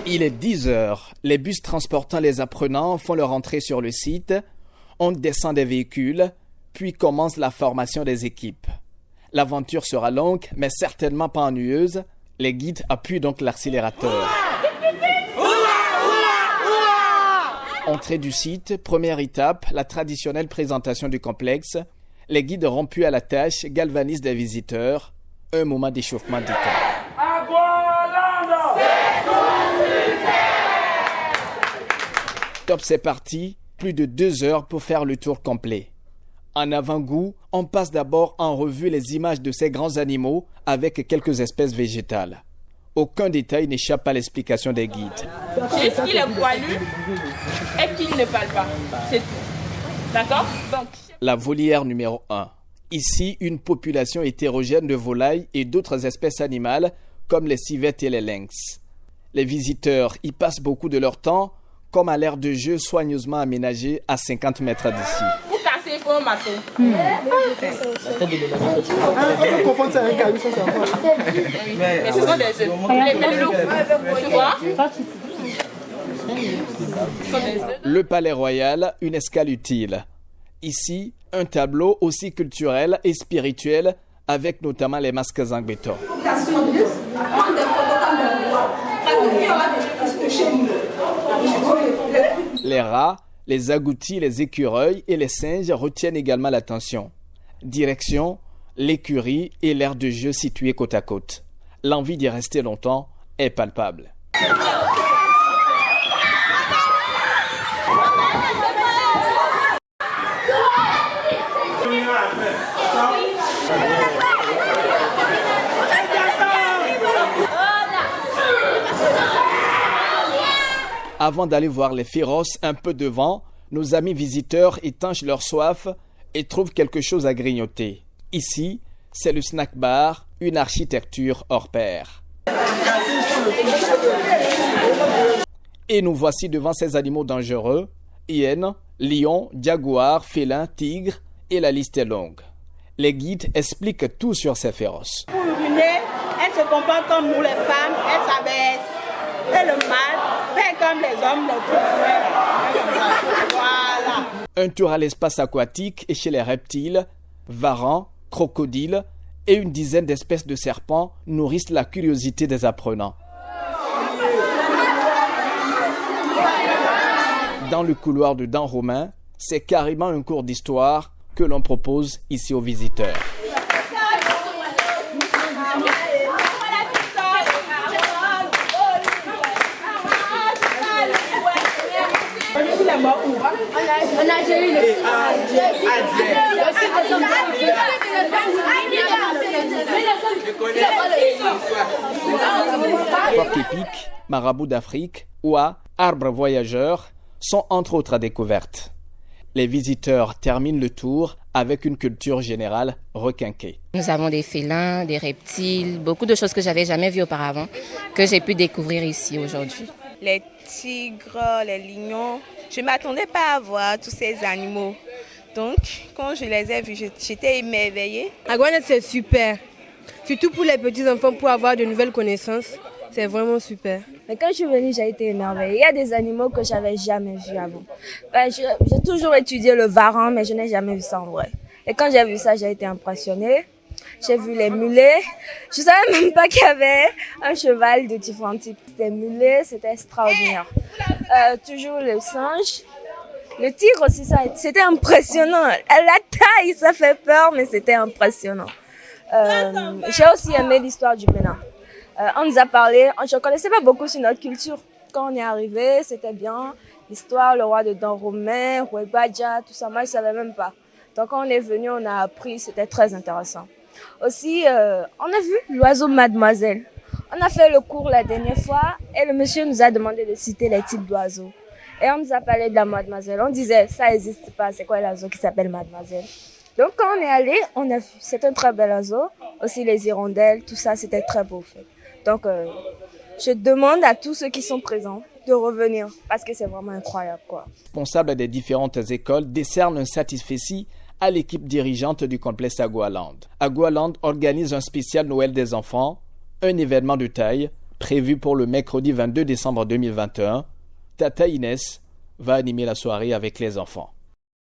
Il est 10 heures. Les bus transportant les apprenants font leur entrée sur le site. On descend des véhicules, puis commence la formation des équipes. L'aventure sera longue, mais certainement pas ennuyeuse. Les guides appuient donc l'accélérateur. Entrée du site, première étape, la traditionnelle présentation du complexe. Les guides rompus à la tâche galvanisent les visiteurs. Un moment d'échauffement détente. Top, c'est parti. Plus de 2 heures pour faire le tour complet. En avant-goût, on passe d'abord en revue les images de ces grands animaux avec quelques espèces végétales. Aucun détail n'échappe à l'explication des guides. Juste qu'il est poilu et qu'il ne parle pas. C'est tout. D'accord? Donc, la volière numéro 1. Ici, une population hétérogène de volailles et d'autres espèces animales comme les civettes et les lynx. Les visiteurs y passent beaucoup de leur temps, comme à l'aire de jeu soigneusement aménagée à 50 mètres d'ici. pour casser, il faut un marteau. On confond ça avec un caillou, ça c'est encore. Mais ce sont des œufs. Les loups, tu vois? Ce sont des œufs. Le Palais Royal, une escale utile. Ici, un tableau aussi culturel et spirituel avec notamment les masques en béton. Les rats, les agoutis, les écureuils et les singes retiennent également l'attention. Direction, l'écurie et l'aire de jeu située côte à côte. L'envie d'y rester longtemps est palpable. Avant d'aller voir les féroces un peu devant, nos amis visiteurs étanchent leur soif et trouvent quelque chose à grignoter. Ici, c'est le snack bar, une architecture hors pair. Et nous voici devant ces animaux dangereux, hyènes, lions, jaguars, félins, tigres, et la liste est longue. Les guides expliquent tout sur ces féroces. Pour uriner, elle se comporte comme nous les femmes, elle s'abaisse. Et le mâle fait comme les hommes, les coups. Voilà. Un tour à l'espace aquatique et chez les reptiles, varans, crocodiles et une dizaine d'espèces de serpents nourrissent la curiosité des apprenants. Dans le couloir de Dan Romain, c'est carrément un cours d'histoire que l'on propose ici aux visiteurs. Porc épic, marabout d'Afrique, oie, arbre voyageur sont entre autres découvertes. Les visiteurs terminent le tour avec une culture générale requinquée. Nous avons des félins, des reptiles, beaucoup de choses que j'avais jamais vues auparavant, que j'ai pu découvrir ici aujourd'hui. Les tigres, les lions, je ne m'attendais pas à voir tous ces animaux. Donc, quand je les ai vus, j'étais émerveillée. Aguanet, c'est super. Surtout pour les petits enfants, pour avoir de nouvelles connaissances. C'est vraiment super. Mais quand je suis venue, j'ai été émerveillée. Il y a des animaux que je n'avais jamais vus avant. J'ai toujours étudié le varan, mais je n'ai jamais vu ça en vrai. Et quand j'ai vu ça, j'ai été impressionnée. J'ai vu les mulets. Je ne savais même pas qu'il y avait un cheval de différents types. Les mulets, c'était extraordinaire. Toujours le singe. Le tigre aussi, c'était impressionnant. La taille, ça fait peur, mais c'était impressionnant. J'ai aussi aimé l'histoire du Bénin. On nous a parlé, je ne connaissais pas beaucoup sur notre culture. Quand on est arrivé, c'était bien. L'histoire, le roi de Dan Romain, Roué Badja, tout ça, moi je ne savais même pas. Donc quand on est venu, on a appris, c'était très intéressant. Aussi, on a vu l'oiseau Mademoiselle. On a fait le cours la dernière fois et le monsieur nous a demandé de citer les types d'oiseaux. Et on nous a parlé de la Mademoiselle. On disait, ça n'existe pas, c'est quoi l'oiseau qui s'appelle Mademoiselle? Donc quand on est allé, on a vu, c'est un très bel oiseau. Aussi les hirondelles, tout ça, c'était très beau fait. Donc je demande à tous ceux qui sont présents de revenir parce que c'est vraiment incroyable, quoi. Responsable des différentes écoles décerne un satisfecit à l'équipe dirigeante du complexe Agualand. Agualand organise un spécial Noël des enfants, un événement de taille Prévu pour le mercredi 22 décembre 2021, Tata Inès va animer la soirée avec les enfants.